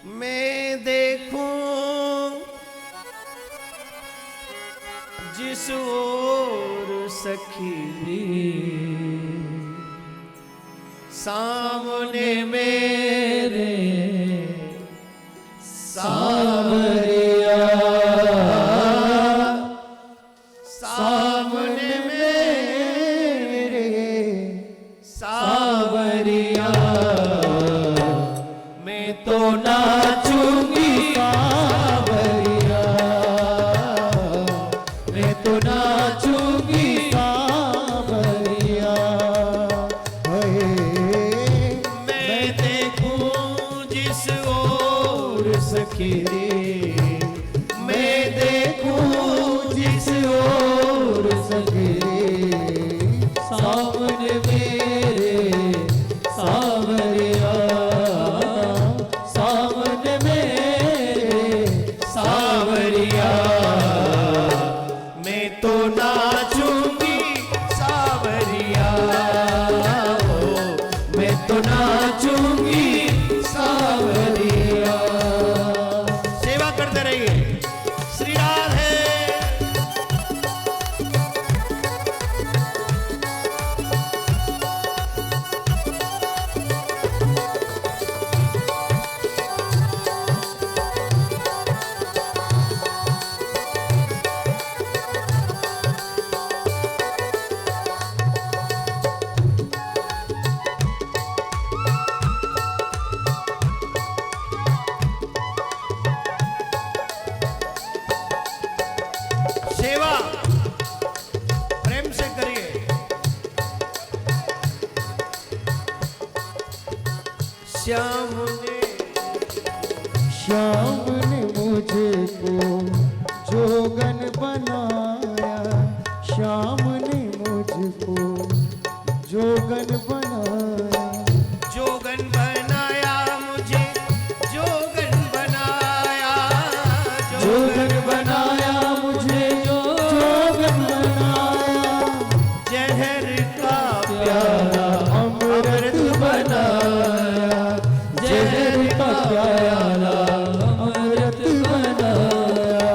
मैं देखूं जिस ओर सखी सामने मेरे सावरिया, सामने मेरे सावरिया, मैं तो नाचूंगी सावरिया, मैं तो नाचूंगी सावरिया। मैं देखूं जिस ओर सखी रे, मैं देखूं जिस ओर सखी रे, सामने मेरे सावरिया, सामने मेरे सावरिया, मैं तो नाचूंगी सावरिया, मैं तो नाचूंगी सावरिया। सेवा करते रहिए। श्री राधे। सेवा प्रेम से करिए। श्याम ने मुझको जोगन बनाया, श्याम ने मुझको जोगन बनाया, जोगन बनाया मुझे, जोगन बनाया, जोगन बनाया मुझे, जोगन बनाया, जहर का प्याला अमृत बनाया, जहर का प्याला अमृत बनाया,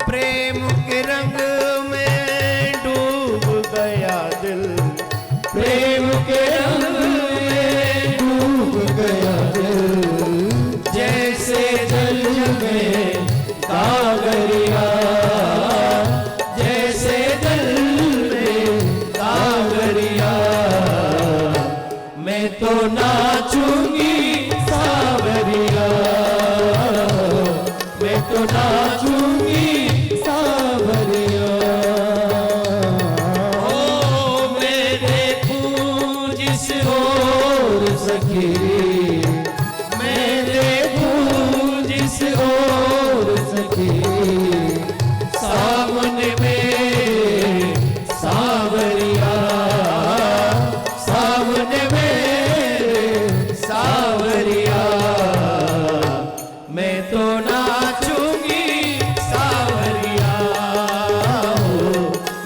प्रेम के रंग में डूब गया दिल, प्रेम के रंग में डूब गया दिल, जैसे जल में कागरिया, जैसे जल में कागरिया, मैं तो नाचूंगी सावरिया, मैं तो नाचूंगी सावरिया। ओ मैं देखूं जिस ओर सखी, मैं देखूं जिस ओर सखी, सामने में सावरिया, सामने में सावरिया, मैं तो नाचूंगी सावरिया,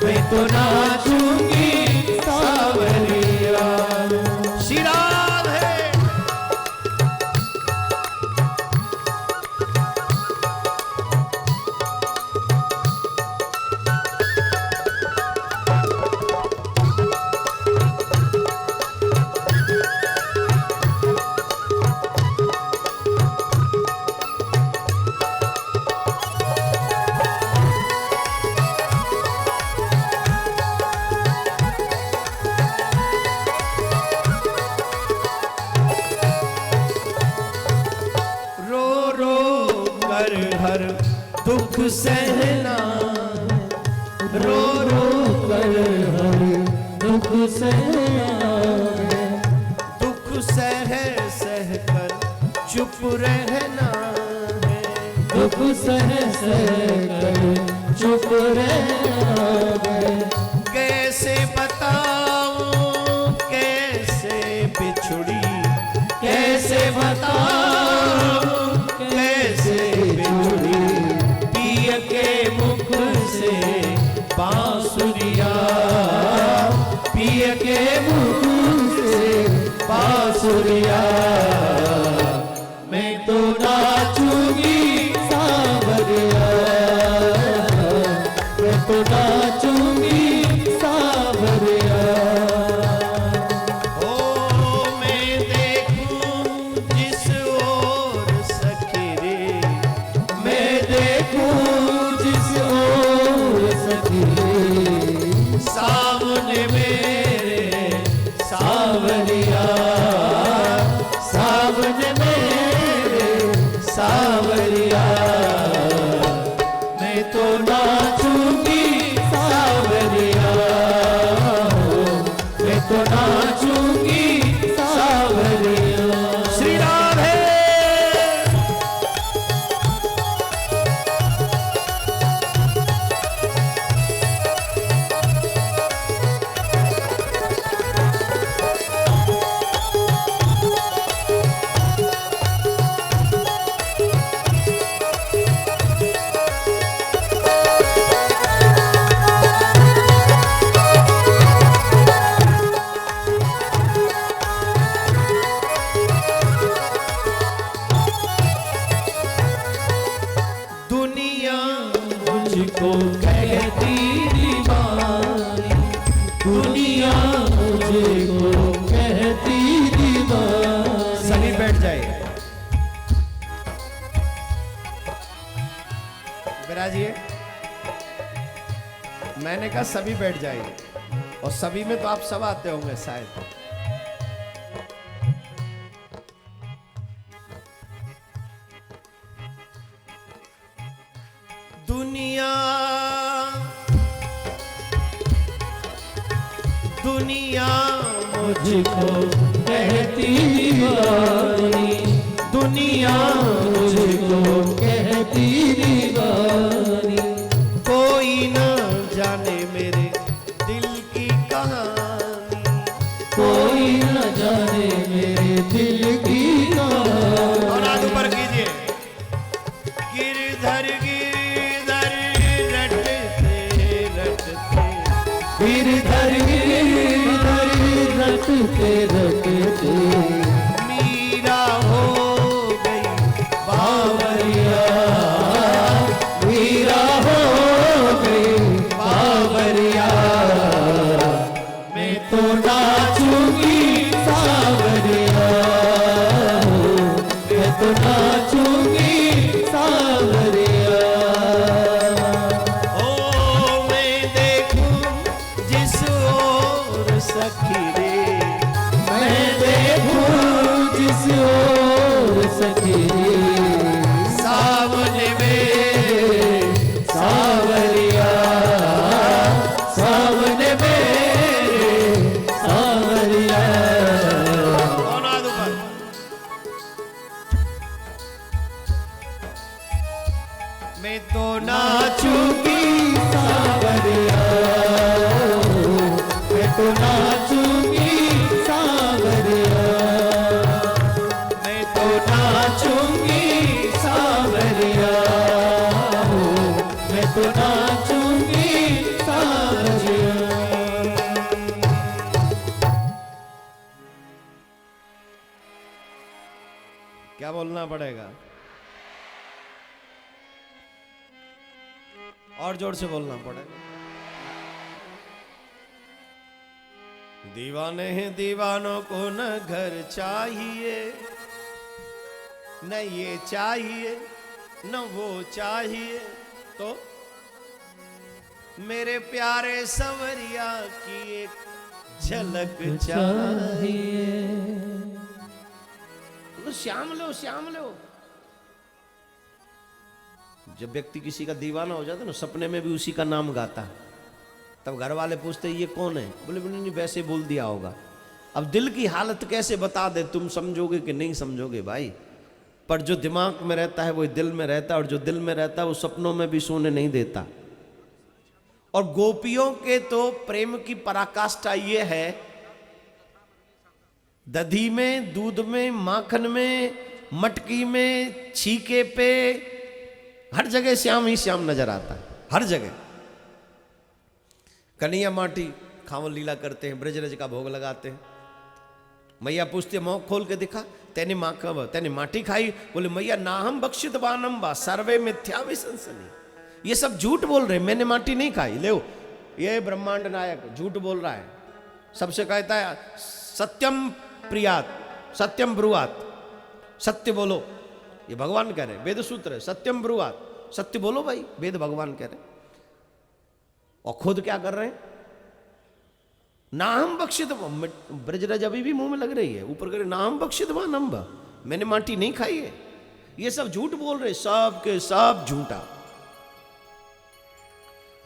मैं तो नाचूंगी सावरिया। श्री राधे। हर दुख सहना, रो रो कर हर दुख सहना, दुख सह सह कर चुप रहना है, दुख सह सह कर चुप रहना है, कैसे बताऊं कैसे बिछुड़ी, कैसे बताऊं कैसे बिछुड़ी, पिय के मुख से बांसुरिया, पिय के मुख से बांसुरिया, मैं तो ना सावरिया, मैं तो नाचूंगी सावरिया, मैं तो नाचूंगी सावरिया। श्री राधे। मुझको कहती दीवानी, दुनिया मुझको कहती दीवानी। सभी बैठ जाइए, विराजिए। मैंने कहा सभी बैठ जाइए, और सभी में तो आप सब आते होंगे शायद। दुनिया दुनिया मुझको कहती दीवानी, दुनिया मुझको कहती दीवानी। कोई ना जाने मेरे दिल की कहानी, कोई न जाने मेरे दिल की कहानी। और हाथ ऊपर कीजिए। गिरधर गिरधर रटते रटते, गिरधर गिरधर रटते रटते, मीरा हो गई बावरिया, मीरा हो गई बावरिया। मैं तो नाचूंगी सावरिया, मैं तो नाचूंगी सावरिया। ओ मैं देखूं जिस ओर सखी रे, मैं देखूं जिस ओर सखी सावन में सावरिया, सावन में सावरिया। कौन हाथ ऊपर। मैं तो नाचूंगी सावरिया, मैं तो नाचूंगी सावरिया, मैं तो नाचूंगी सावरिया, मैं तो नाचूंगी सावरिया। क्या बोलना पड़ेगा, और जोर से बोलना पड़ेगा। दीवाने हैं दीवानों को न घर चाहिए, न ये चाहिए न वो चाहिए, तो मेरे प्यारे संवरिया की एक झलक चाहिए। तो श्याम लो श्याम लो। जब व्यक्ति किसी का दीवाना हो जाता है ना, सपने में भी उसी का नाम गाता है, तब घर वाले पूछते ये कौन है, बोले नहीं वैसे बोल दिया होगा। अब दिल की हालत कैसे बता दे, तुम समझोगे कि नहीं समझोगे भाई। पर जो दिमाग में रहता है वो दिल में रहता है, और जो दिल में रहता है वो सपनों में भी सोने नहीं देता। और गोपियों के तो प्रेम की पराकाष्ठा ये है, दधी में, दूध में, माखन में, मटकी में, छीके पे, हर जगह श्याम ही श्याम नजर आता है, हर जगह। कन्हैया माटी खावन लीला करते हैं, ब्रजरज का भोग लगाते हैं। मैया पूछते हैं मुंह खोल के दिखा, तेने तेने माटी खाई? बोले मैया ना हम बक्षित बानम बा सर्वे मिथ्या विसंसनी। ये सब झूठ बोल रहे, मैंने माटी नहीं खाई। ले ये ब्रह्मांड नायक झूठ बोल रहा है, सबसे कहता है सत्यम प्रियात, सत्यम ब्रुआत, सत्य बोलो। ये भगवान कह रहे हैं, वेद सूत्र है, सत्यम ब्रुआत, सत्य बोलो भाई, वेद भगवान कह रहे हैं। और खुद क्या कर रहे हैं, ना हम बक्षित, ब्रजरज अभी भी मुंह में लग रही है, ऊपर करे ना हम बक्षित नंबा, मैंने माटी नहीं खाई है। ये सब झूठ बोल रहे, सब के सब झूठा।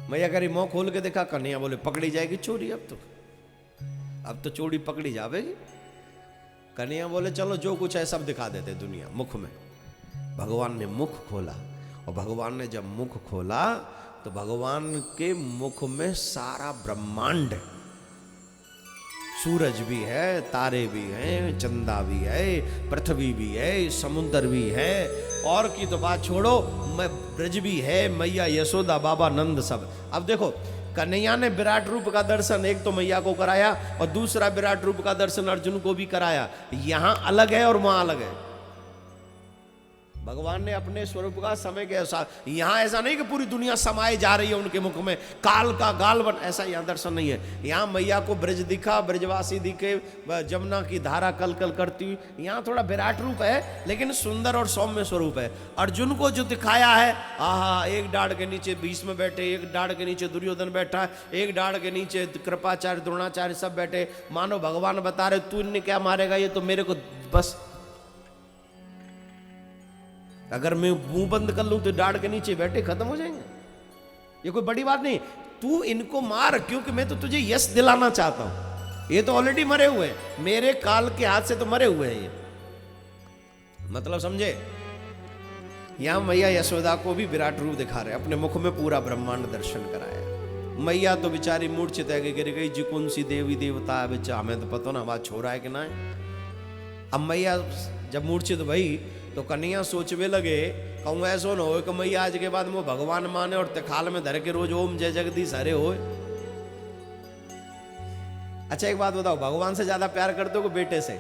मैया करी मुंह खोल के देखा, कन्हैया बोले पकड़ी जाएगी चोरी, अब तो चोरी पकड़ी जाएगी। कन्हैया बोले चलो जो कुछ है सब दिखा देते दुनिया मुख में। भगवान ने मुख खोला, और भगवान ने जब मुख खोला तो भगवान के मुख में सारा ब्रह्मांड है। सूरज भी है, तारे भी हैं, चंदा भी है, पृथ्वी भी है, समुद्र भी है, और की तो बात छोड़ो, मैं ब्रज भी है, मैया यशोदा, बाबा नंद सब। अब देखो कन्हैया ने विराट रूप का दर्शन एक तो मैया को कराया, और दूसरा विराट रूप का दर्शन अर्जुन को भी कराया। यहां अलग है और वहां अलग है। भगवान ने अपने स्वरूप का समय के अनुसार, यहां ऐसा नहीं कि पूरी दुनिया समाये जा रही है उनके मुख में, काल का गाल बन, ऐसा यहां दर्शन नहीं है। यहां मैया को ब्रज दिखा, ब्रजवासी दिखे, जमुना की धारा कल कल करती हुई। यहां थोड़ा विराट रूप है लेकिन सुंदर और सौम्य स्वरूप है। अर्जुन को जो दिखाया है, आहा, एक डाढ़ के नीचे भीष्म बैठे, एक डाढ़ के नीचे दुर्योधन बैठा, एक डाढ़ के नीचे कृपाचार्य, द्रोणाचार्य सब बैठे, मानो भगवान बता रहे तू इन्हें क्या मारेगा, ये तो मेरे को बस, अगर मैं मुंह बंद कर लूं तो डाढ़ के नीचे बैठे खत्म हो जाएंगे। ये कोई बड़ी बात नहीं, तू इनको मार, क्योंकि मैं तो तुझे यश दिलाना चाहता हूं। ये तो ऑलरेडी मरे हुए हैं, मेरे काल के हाथ से तो मरे हुए हैं ये, मतलब समझे। यहां मैया यशोदा को भी विराट रूप दिखा रहे, अपने मुख में पूरा ब्रह्मांड दर्शन कराया। मैया तो बेचारी मूर्छित है कि गिर गई, जी कौन सी देवी देवता है बेचा, हमें तो पता ना बात छोड़ा है कि ना है। अब मैया जब मूर्छित भई तो कन्हैया सोचवे लगे, कहूँ ऐसो न हो कि मैया आज के बाद वो भगवान माने और तिखाल में धर के रोज ओम जय जगदीश हरे हो। अच्छा एक बात बताओ, भगवान से ज्यादा प्यार करते हो कि बेटे से?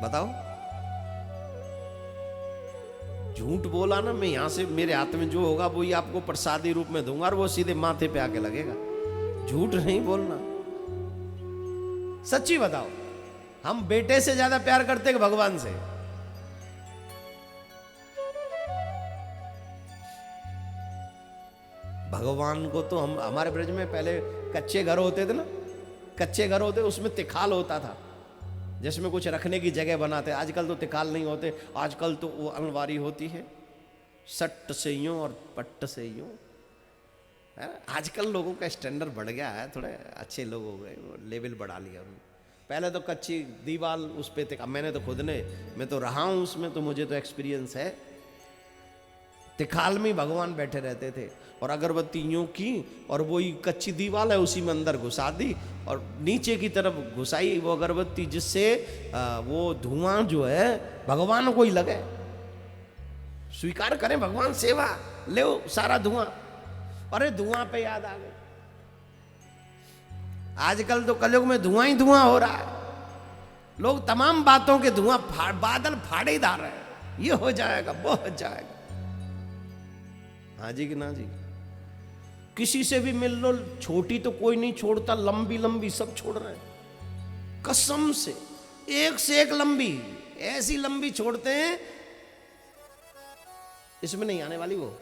बताओ। झूठ बोला ना, मैं यहां से मेरे हाथ में जो होगा वो ही आपको प्रसादी रूप में दूंगा और वो सीधे माथे पे आके लगेगा। झूठ नहीं बोलना, सच्ची बताओ, हम बेटे से ज्यादा प्यार करते हैं कि भगवान से? भगवान को तो हम, हमारे ब्रज में पहले कच्चे घर होते थे ना, कच्चे घर होते, उसमें तिखाल होता था जिसमें कुछ रखने की जगह बनाते। आजकल तो तिखाल नहीं होते, आजकल तो वो अलमारी होती है, सट्ट से यूं और पट्ट से यूं। आजकल लोगों का स्टैंडर्ड बढ़ गया है, थोड़े अच्छे लोग हो गए, लेवल बढ़ा लिया उन्होंने। पहले तो कच्ची दीवार उस पर, मैंने तो खुद ने, मैं तो रहा हूं उसमें, तो मुझे तो एक्सपीरियंस है। तिखाल में भगवान बैठे रहते थे, और अगरबत्ती यूं की और वही कच्ची दीवार है उसी में अंदर घुसा दी और नीचे की तरफ घुसाई वो अगरबत्ती, जिससे वो धुआं जो है भगवान को ही लगे। स्वीकार करें भगवान सेवा, ले सारा धुआं। अरे धुआं पे याद आ गई, आजकल तो कलयुग में धुआं ही धुआं हो रहा है। लोग तमाम बातों के धुआं बादल फाड़े डाल रहे हैं, ये हो जाएगा वो हो जाएगा। हाँ जी कि ना जी? किसी से भी मिल लो, छोटी तो कोई नहीं छोड़ता, लंबी लंबी सब छोड़ रहे हैं कसम से, एक से एक लंबी, ऐसी लंबी छोड़ते हैं इसमें नहीं आने वाली वो।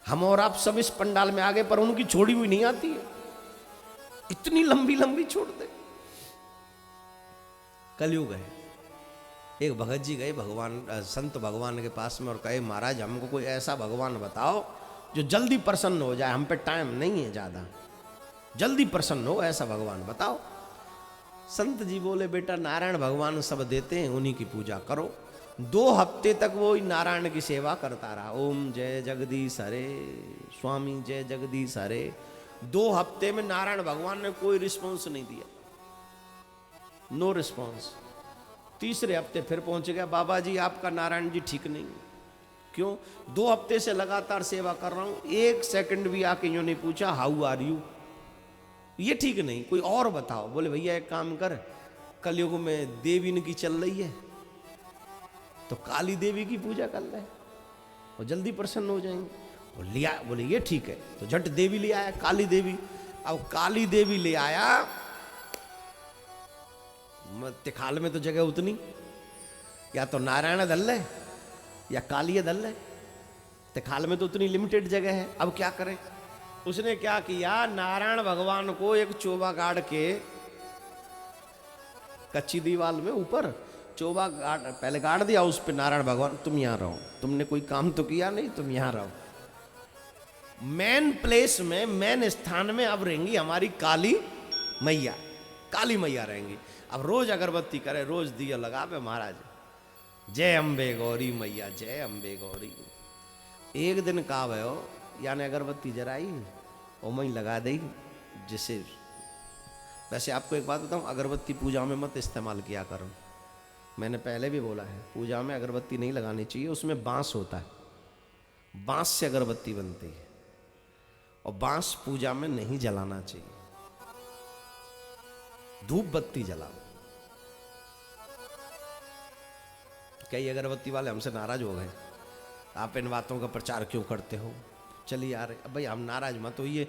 हम और आप सब इस पंडाल में आ गए पर उनकी छोड़ी हुई नहीं आती है, इतनी लंबी लंबी छोड़ते। कलयुग है। एक भगत जी गए भगवान, संत भगवान के पास में और कहे महाराज हमको कोई ऐसा भगवान बताओ जो जल्दी प्रसन्न हो जाए, हम पे टाइम नहीं है ज्यादा, जल्दी प्रसन्न हो ऐसा भगवान बताओ। संत जी बोले बेटा नारायण भगवान सब देते हैं, उन्हीं की पूजा करो। 2 हफ्ते तक वो नारायण की सेवा करता रहा, ओम जय जगदीश हरे, स्वामी जय जगदीश हरे। 2 हफ्ते में नारायण भगवान ने कोई रिस्पॉन्स नहीं दिया, नो रिस्पॉन्स। तीसरे हफ्ते फिर पहुंच गया, बाबा जी आपका नारायण जी ठीक नहीं। क्यों? 2 हफ्ते से लगातार सेवा कर रहा हूं, 1 सेकंड भी आके यूं नहीं पूछा हाउ आर यू, ये ठीक नहीं, कोई और बताओ। बोले भैया एक काम कर, कलयुग में देवी इनकी चल रही है तो काली देवी की पूजा कर ले, वो जल्दी प्रसन्न हो जाएंगे। वो लिया, बोले ये ठीक है, तो झट देवी ले आया, काली देवी। अब काली देवी ले आया, तिखाल में तो जगह उतनी, या तो नारायण दल है या काली दल है, तिखाल में तो उतनी लिमिटेड जगह है। अब क्या करें? उसने क्या किया, नारायण भगवान को एक चोबा गाड़ के कच्ची दीवार में ऊपर चोबा पहले गाड़ दिया, उस पे नारायण भगवान तुम यहाँ रहो, तुमने कोई काम तो किया नहीं, तुम यहाँ रहो। मेन प्लेस में, मेन स्थान में अब रहेंगी हमारी काली मैया, काली मैया रहेंगी। अब रोज अगरबत्ती करे, रोज दिया लगावे महाराज, जय अम्बे गौरी मैया, जय अम्बे गौरी। एक दिन का भयो यानी अगरबत्ती जराई और मैं लगा दी जिसे। वैसे आपको एक बात बताऊं, अगरबत्ती पूजा में मत इस्तेमाल किया करो, मैंने पहले भी बोला है, पूजा में अगरबत्ती नहीं लगानी चाहिए, उसमें बांस होता है, बांस से अगरबत्ती बनती है और बांस पूजा में नहीं जलाना चाहिए। धूप बत्ती जलाओ। कई अगरबत्ती वाले हमसे नाराज हो गए, आप इन बातों का प्रचार क्यों करते हो। चलिए यार, अब भाई हम नाराज मत होइए,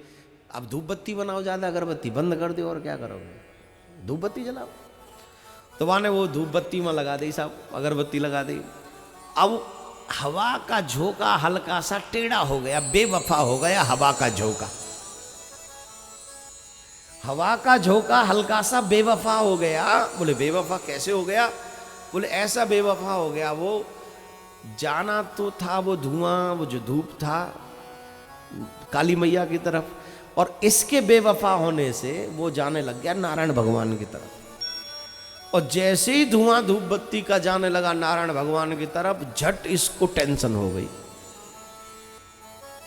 अब धूप बत्ती बनाओ, ज्यादा अगरबत्ती बंद कर दो और क्या करोगे, धूप बत्ती जलाओ। तो वहां वो धूप बत्ती में लगा दी साहब, अगरबत्ती लगा दी। अब हवा का झोंका हल्का सा टेढ़ा हो गया, बेवफा हो गया हवा का झोंका, हवा का झोंका हल्का सा बेवफा हो गया। बोले बेवफा कैसे हो गया? बोले ऐसा बेवफा हो गया, वो जाना तो था वो धुआं, वो जो धूप था काली मैया की तरफ, और इसके बेवफा होने से वो जाने लग गया नारायण भगवान की तरफ। और जैसे ही धुआं धूप बत्ती का जाने लगा नारायण भगवान की तरफ, झट इसको टेंशन हो गई।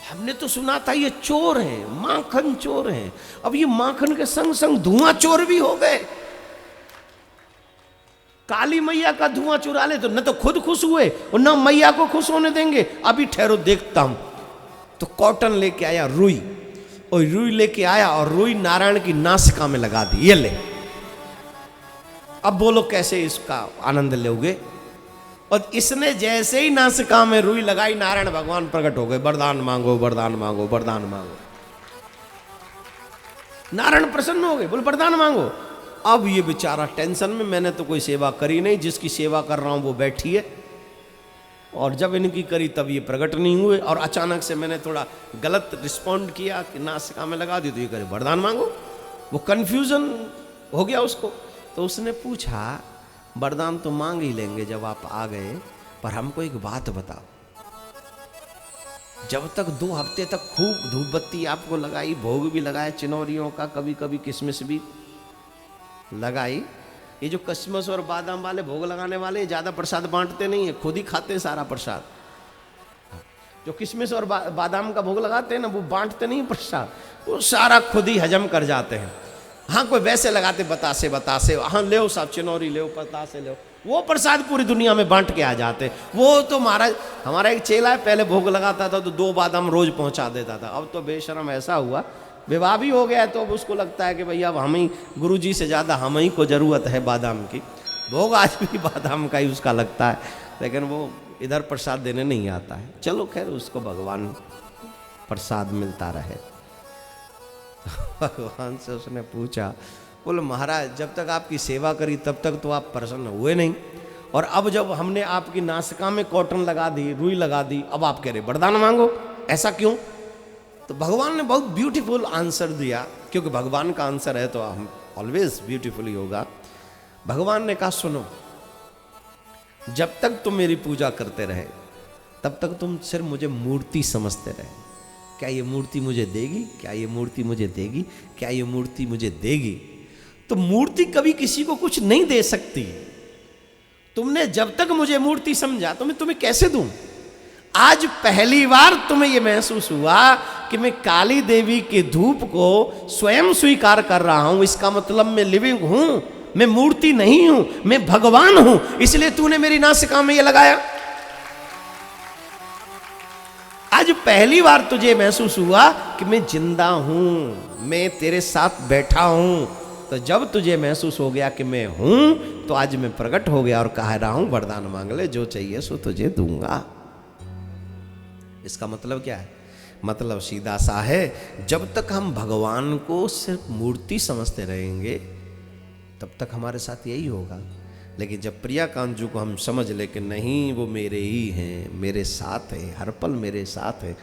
हमने तो सुना था ये चोर हैं, माखन चोर हैं, अब ये माखन के संग संग धुआं चोर भी हो गए। काली मैया का धुआं चुरा ले तो न तो खुद खुश हुए और न मैया को खुश होने देंगे। अभी ठहरो देखता हूं। तो कॉटन लेके आया, रुई, और रुई लेके आया और रुई नारायण की नासिका में लगा दी। ये ले, अब बोलो कैसे इसका आनंद लोगे। और इसने जैसे ही नासिका में रुई लगाई, नारायण भगवान प्रकट हो गए, वरदान मांगो, वरदान मांगो, वरदान मांगो। नारायण प्रसन्न हो गए, बोले वरदान मांगो। अब ये बेचारा टेंशन में, मैंने तो कोई सेवा करी नहीं, जिसकी सेवा कर रहा हूं वो बैठी है, और जब इनकी करी तब ये प्रकट नहीं हुए, और अचानक से मैंने थोड़ा गलत रिस्पॉन्ड किया कि नासिका में लगा दी, तो ये करे वरदान मांगो। वो कंफ्यूजन हो गया उसको। तो उसने पूछा वरदान तो मांग ही लेंगे जब आप आ गए, पर हमको एक बात बताओ, जब तक 2 हफ्ते तक खूब धूप बत्ती आपको लगाई, भोग भी लगाए चिनौरियों का, कभी कभी किशमिश भी लगाई, ये जो किशमिश और बादाम वाले भोग लगाने वाले ज्यादा प्रसाद बांटते नहीं है, खुद ही खाते हैं सारा प्रसाद। जो किशमिश और बादाम का भोग लगाते हैं ना, वो बांटते नहीं प्रसाद, वो सारा खुद ही हजम कर जाते हैं। हाँ कोई वैसे लगाते बतासे बतासे, हाँ ले साहब चिनौरी ले, बतासे ले, वो प्रसाद पूरी दुनिया में बांट के आ जाते। वो तो महाराज हमारा एक चेला है, पहले भोग लगाता था तो 2 बादाम रोज पहुंचा देता था। अब तो बेशरम ऐसा हुआ, विवाह भी हो गया, तो अब उसको लगता है कि भैया अब हम ही, गुरु जी से ज़्यादा हम ही को ज़रूरत है बादाम की। भोग आज भी बादाम का ही उसका लगता है, लेकिन वो इधर प्रसाद देने नहीं आता है। चलो खैर, उसको भगवान प्रसाद मिलता रहे। भगवान से उसने पूछा, बोले महाराज जब तक आपकी सेवा करी तब तक तो आप प्रसन्न हुए नहीं, और अब जब हमने आपकी नासिका में कॉटन लगा दी, रुई लगा दी, अब आप कह रहे वरदान मांगो, ऐसा क्यों? तो भगवान ने बहुत ब्यूटीफुल आंसर दिया, क्योंकि भगवान का आंसर है तो हम ऑलवेज ब्यूटीफुल ही होगा। भगवान ने कहा सुनो, जब तक तुम मेरी पूजा करते रहे तब तक तुम सिर्फ मुझे मूर्ति समझते रहे। क्या ये मूर्ति मुझे देगी? क्या ये मूर्ति मुझे देगी? क्या ये मूर्ति मुझे देगी? तो मूर्ति कभी किसी को कुछ नहीं दे सकती। तुमने जब तक मुझे मूर्ति समझा तो मैं तुम्हें कैसे दूं? आज पहली बार तुम्हें यह महसूस हुआ कि मैं काली देवी के धूप को स्वयं स्वीकार कर रहा हूं। इसका मतलब मैं लिविंग हूं, मैं मूर्ति नहीं हूं, मैं भगवान हूं। इसलिए तूने मेरी नासिका में यह लगाया। आज पहली बार तुझे महसूस हुआ कि मैं जिंदा हूं, मैं तेरे साथ बैठा हूं। तो जब तुझे महसूस हो गया कि मैं हूं, तो आज मैं प्रकट हो गया और कह रहा हूं वरदान मांग ले, जो चाहिए सो तुझे दूंगा। इसका मतलब क्या है? मतलब सीधा सा है, जब तक हम भगवान को सिर्फ मूर्ति समझते रहेंगे तब तक हमारे साथ यही होगा। लेकिन जब प्रियाकांत जी को हम समझ ले कि नहीं वो मेरे ही हैं, मेरे साथ है, हर पल मेरे साथ है,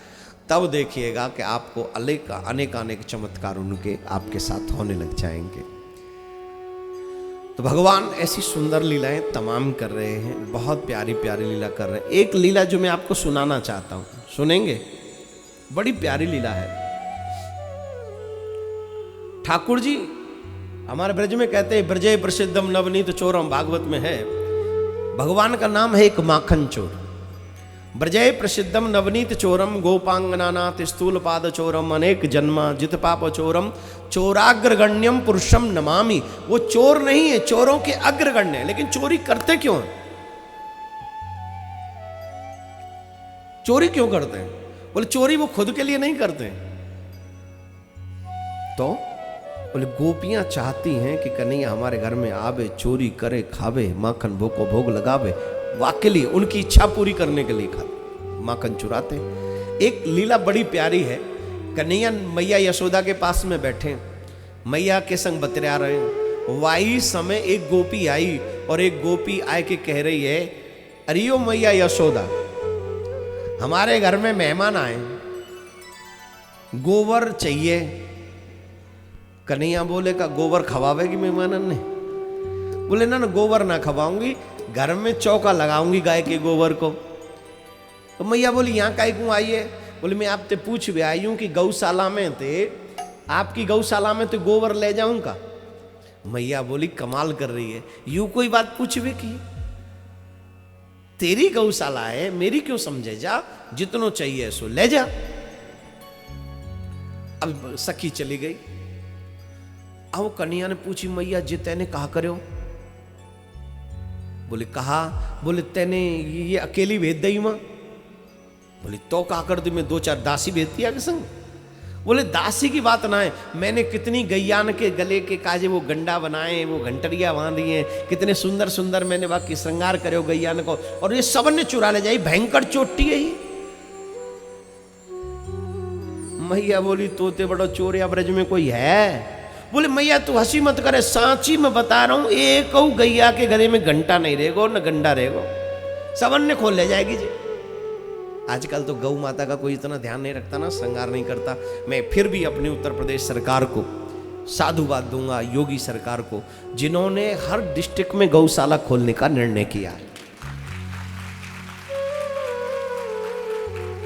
तब देखिएगा कि आपको अनेक चमत्कार उनके आपके साथ होने लग जाएंगे। तो भगवान ऐसी सुंदर लीलाएं तमाम कर रहे हैं, बहुत प्यारी प्यारी लीला कर रहे हैं। एक लीला जो मैं आपको सुनाना चाहता हूं, सुनेंगे? बड़ी प्यारी लीला है। ठाकुर जी हमारे ब्रज में कहते हैं ब्रजे प्रसिद्धम नवनीत चोरम, भागवत में है। भगवान का नाम है एक माखन चोर। ब्रजे प्रसिद्धम नवनीत चोरम गोपांगनानाथ स्थूल पाद चोरम अनेक जन्मा जित पाप चोरम चोराग्रगण्यम पुरुषम नमामि। वो चोर नहीं है, चोरों के अग्रगण्य है, लेकिन चोरी करते क्यों हैं? चोरी क्यों करते हैं? बोले चोरी वो खुद के लिए नहीं करते हैं। तो बोले गोपियां चाहती हैं कि कन्हैया हमारे घर में आवे, चोरी करे, खावे, माखन भोग को भोग लगावे। वाकई उनकी इच्छा पूरी करने के लिए खाते, माखन चुराते। एक लीला बड़ी प्यारी है। कन्हैया मैया यशोदा के पास में बैठे, मैया के संग बतरा रहे हैं। वाही समय एक गोपी आई और एक गोपी आए के कह रही है, अरियो मैया यशोदा, हमारे घर में मेहमान आए, गोबर चाहिए। कन्हैया बोले का गोबर खवावेगी मेहमानन ने? बोले ना गोबर ना खवाऊंगी, घर में चौका लगाऊंगी गाय के गोबर को। तो मैया बोली यहाँ काहे क्यों आई है? बोले मैं आपसे पूछ भी आई हूं कि गौशाला में थे, आपकी गौशाला में तो गोबर ले जाऊंगा। मैया बोली कमाल कर रही है, यूं कोई बात पूछ भी की? तेरी गौशाला है, मेरी क्यों समझे? जा जितनो चाहिए सो ले जा। अब सखी चली गई। अब कन्हैया ने पूछी मैया जी तेने कहा करो? बोले कहा। बोले तेने ये अकेली भेज दई मां? बोले तो कहा कर दी, मैं 2-4 दासी भेज दिया के संग। बोले दासी की बात ना है, मैंने कितनी गैयान के गले के काजे वो गंडा बनाए, वो घंटरिया बांधी हैं, कितने सुंदर सुंदर मैंने बाकी श्रृंगार करे गैयान को, और ये सब ने चुरा ले जाई। भयंकर चोटी है ये। मैया बोली तोते बड़ो चोर या ब्रज में कोई है? बोले मैया तू हंसी मत करे, सांची में बता रहा हूं, एक गैया के गले में घंटा नहीं रहेगा न गंडा रहेगा, सबन ने खोल ले जाएगी जी। आजकल तो गौ माता का कोई इतना ध्यान नहीं रखता ना, श्रृंगार नहीं करता। मैं फिर भी अपनी उत्तर प्रदेश सरकार को साधुवाद दूंगा, योगी सरकार को, जिन्होंने हर डिस्ट्रिक्ट में गौशाला खोलने का निर्णय किया।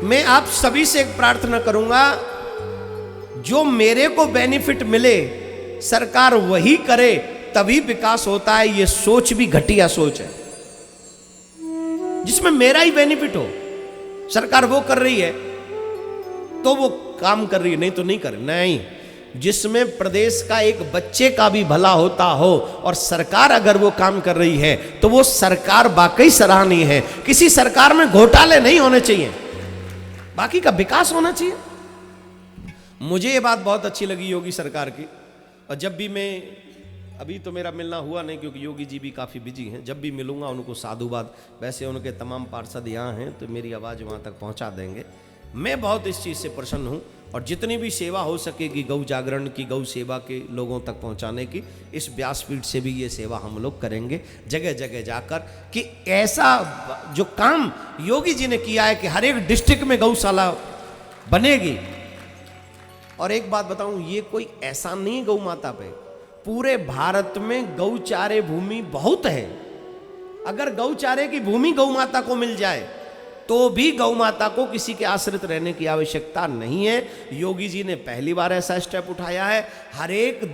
मैं आप सभी से एक प्रार्थना करूंगा, जो मेरे को बेनिफिट मिले सरकार वही करे, तभी विकास होता है। ये सोच भी घटिया सोच है। जिसमें मेरा ही बेनिफिट हो, सरकार वो कर रही है तो वो काम कर रही है, नहीं तो नहीं कर रही। नहीं, जिसमें प्रदेश का एक बच्चे का भी भला होता हो और सरकार अगर वो काम कर रही है तो वो सरकार वाकई सराहनीय है। किसी सरकार में घोटाले नहीं होने चाहिए, बाकी का विकास होना चाहिए। मुझे ये बात बहुत अच्छी लगी योगी सरकार की। और जब भी मैं, अभी तो मेरा मिलना हुआ नहीं क्योंकि योगी जी भी काफ़ी बिजी हैं, जब भी मिलूंगा उनको साधुवाद, वैसे उनके तमाम पार्षद यहाँ हैं तो मेरी आवाज़ वहाँ तक पहुँचा देंगे। मैं बहुत इस चीज़ से प्रसन्न हूँ और जितनी भी सेवा हो सकेगी गौ जागरण की, गौ सेवा के लोगों तक पहुँचाने की, इस व्यासपीठ से भी ये सेवा हम लोग करेंगे जगह जगह जाकर, कि ऐसा जो काम योगी जी ने किया है कि हर एक डिस्ट्रिक्ट में गौशाला बनेगी। और एक बात बताऊं, ये कोई एहसान नहीं है गौ माता पे, पूरे भारत में गौचारे भूमि बहुत है। अगर गौचारे की भूमि गौ माता को मिल जाए तो भी गौ माता को किसी के आश्रित रहने की आवश्यकता नहीं है। योगी जी ने पहली बार ऐसा स्टेप उठाया है। हर एक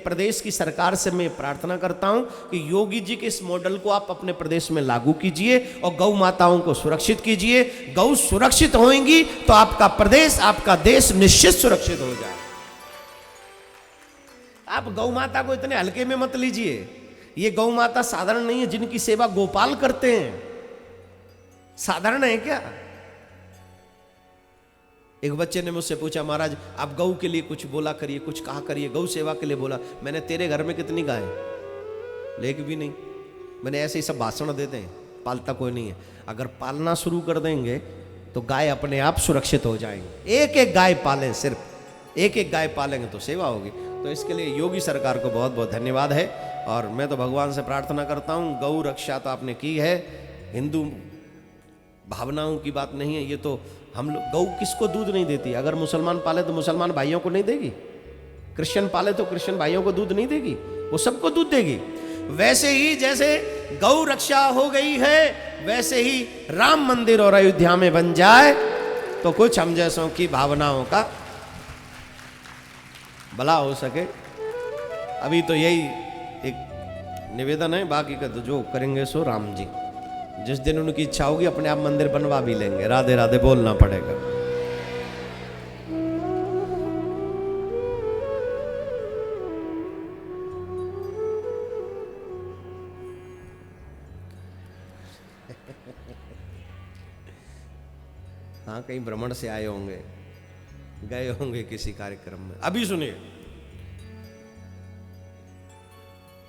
प्रदेश की सरकार से मैं प्रार्थना करता हूं कि योगी जी के इस मॉडल को आप अपने प्रदेश में लागू कीजिए और गौ माताओं को सुरक्षित कीजिए। गौ सुरक्षित होंगी तो आपका प्रदेश, आपका देश निश्चित सुरक्षित हो जाए। आप गौ माता को इतने हल्के में मत लीजिए। ये गौ माता साधारण नहीं है, जिनकी सेवा गोपाल करते हैं, साधारण है क्या? एक बच्चे ने मुझसे पूछा, महाराज आप गौ के लिए कुछ बोला करिए, कुछ कहा करिए, गौ सेवा के लिए बोला। मैंने तेरे घर में कितनी गाय? लेक भी नहीं। मैंने ऐसे ही सब भाषण देते हैं, पालता कोई नहीं है। अगर पालना शुरू कर देंगे तो गाय अपने आप सुरक्षित हो जाएंगे। एक एक गाय पालें, सिर्फ एक एक गाय पालेंगे तो सेवा होगी। तो इसके लिए योगी सरकार को बहुत बहुत धन्यवाद है। और मैं तो भगवान से प्रार्थना करता हूँ, गौ रक्षा तो आपने की है, हिंदू भावनाओं की बात नहीं है ये। तो हम लोग, गौ किसको दूध नहीं देती? अगर मुसलमान पाले तो मुसलमान भाइयों को नहीं देगी, क्रिश्चियन पाले तो क्रिश्चियन भाइयों को दूध नहीं देगी, वो सबको दूध देगी। वैसे ही जैसे गौ रक्षा हो गई है, वैसे ही राम मंदिर और अयोध्या में बन जाए तो कुछ हम जैसों की भावनाओं का भला हो सके। अभी तो यही एक निवेदन है, बाकी का तो जो करेंगे सो राम जी। जिस दिन उनकी इच्छा होगी अपने आप मंदिर बनवा भी लेंगे। राधे राधे बोलना पड़ेगा। हाँ, कहीं भ्रमण से आए होंगे, गए होंगे किसी कार्यक्रम में। अभी सुनिए,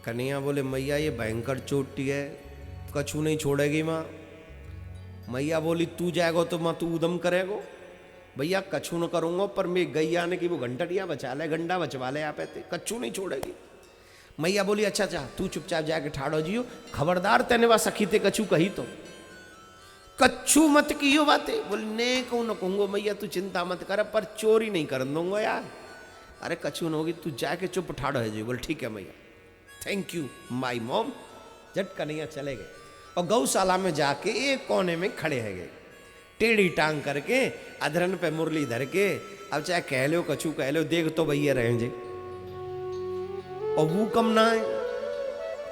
कन्हैया बोले मैया ये भयंकर चोटी है, कछु नहीं छोड़ेगी माँ। मैया बोली तू जाएगो तो माँ तू उदम करेगो। भैया कछु न करूंगा, पर मैं गई आने की वो घंटड़िया बचा ले, गंडा बचवा ले, आप ऐसे कछु नहीं छोड़ेगी। मैया बोली अच्छा अच्छा तू चुपचाप जाके ठाड़ो जियो, खबरदार तेने वह सखी ते कछु कही तो कच्छु मत कियो बातें। बोले ने कहूँ न कहूँगो मैया तू चिंता मत कर, पर चोरी नहीं कर दूंगा यार। अरे कछु न होगी, तू जाके चुप ठाड़ो है जी। बोले ठीक है मैया, थैंक यू माई मॉम। झट कन्हैया चले गए और गौशाला में जाके एक कोने में खड़े है गए, टेढ़ी टांग करके, अधरन पे मुरली धर के। अब चाहे कह लो कछु कह लो, देख तो भैया रहे जे। और वो कम ना है,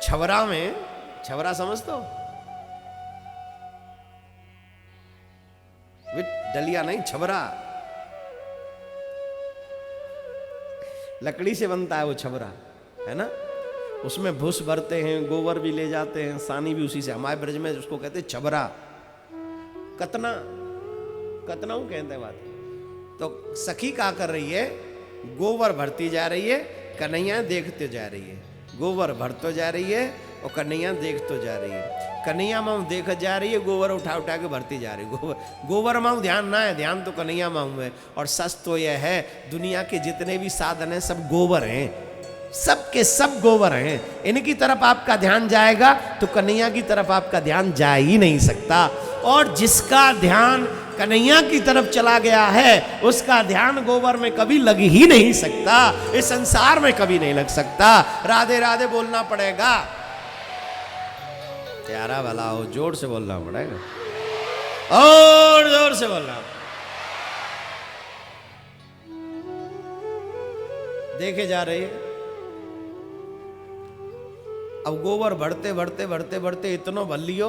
छवरा में, छवरा समझते हो, डलिया नहीं छबरा, लकड़ी से बनता है वो छबरा, है ना। उसमें भूस भरते हैं, गोबर भी ले जाते हैं, सानी भी उसी से। हमारे ब्रज में उसको कहते हैं छबरा, कतना कतना कहते हैं बात। तो सखी क्या कर रही है, गोबर भरती जा रही है, कन्हैया देखते जा रही है। गोबर भरते जा रही है और कन्हैया देखते जा रही है। कन्हैया माऊ देख जा रही है, गोबर उठा उठा के भरती जा रही है। गोबर माऊ ध्यान ना है, ध्यान तो कन्हैया माऊ है। और सच तो यह है, दुनिया के जितने भी साधन हैं सब गोबर हैं, सब के सब गोबर हैं। इनकी तरफ आपका ध्यान जाएगा तो कन्हैया की तरफ आपका ध्यान जा ही नहीं सकता। और जिसका ध्यान कन्हैया की तरफ चला गया है, उसका ध्यान गोबर में कभी लग ही नहीं सकता, इस संसार में कभी नहीं लग सकता। राधे राधे बोलना पड़ेगा, प्यारा भला हो, जोर से बोलना पड़ेगा, और जोर से बोलना। देखे जा रही है, अब गोबर भरते भरते भरते भरते इतना भर लियो,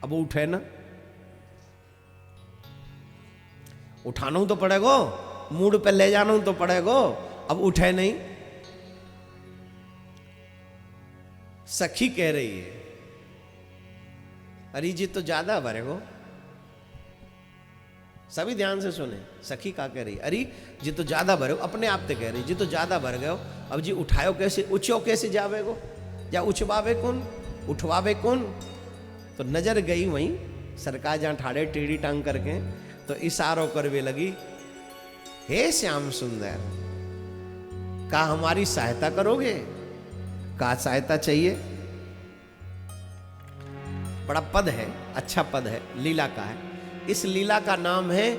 अब उठे ना, उठाना तो पड़ेगा, मूड पे ले जाना तो पड़ेगा। अब उठे नहीं। सखी कह रही है अरे जी तो ज्यादा भरेगो। सभी ध्यान से सुने, सखी का कह रही है, अरे जी तो ज्यादा भरे, अपने आप से कह रही जी तो ज्यादा भर गए। अब जी उठायो कैसे, उछो कैसे जावेगो, या उछवावे कौन, उठवावे कौन। तो नजर गई वहीं सरकार जहां ठाड़े टेढ़ी टांग करके, तो इशारों करवे लगी, हे श्याम सुंदर का हमारी सहायता करोगे, का सहायता चाहिए। बड़ा पद है, अच्छा पद है, लीला का है। इस लीला का नाम है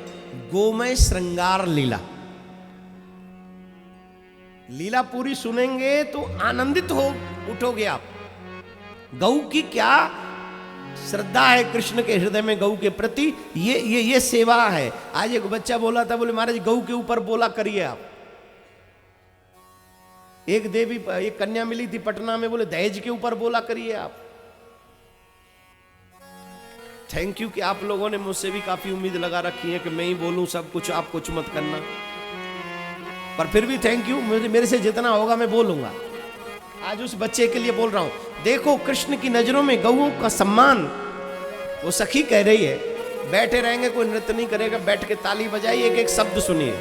गोमय श्रृंगार लीला। लीला पूरी सुनेंगे तो आनंदित हो उठोगे आप। गौ की क्या श्रद्धा है कृष्ण के हृदय में, गौ के प्रति ये सेवा है। आज एक बच्चा बोला था, बोले महाराज गौ के ऊपर बोला करिए आप। एक देवी, एक कन्या मिली थी पटना में, बोले दहेज के ऊपर बोला करिए आप। थैंक यू कि आप लोगों ने मुझसे भी काफी उम्मीद लगा रखी है कि मैं ही बोलूं सब कुछ, आप कुछ मत करना। पर फिर भी थैंक यू, मेरे से जितना होगा मैं बोलूंगा। आज उस बच्चे के लिए बोल रहा हूं। देखो कृष्ण की नजरों में गौओं का सम्मान, वो सखी कह रही है, बैठे रहेंगे कोई नृत्य नहीं करेगा, बैठ के ताली बजाइए, एक एक शब्द सुनिए।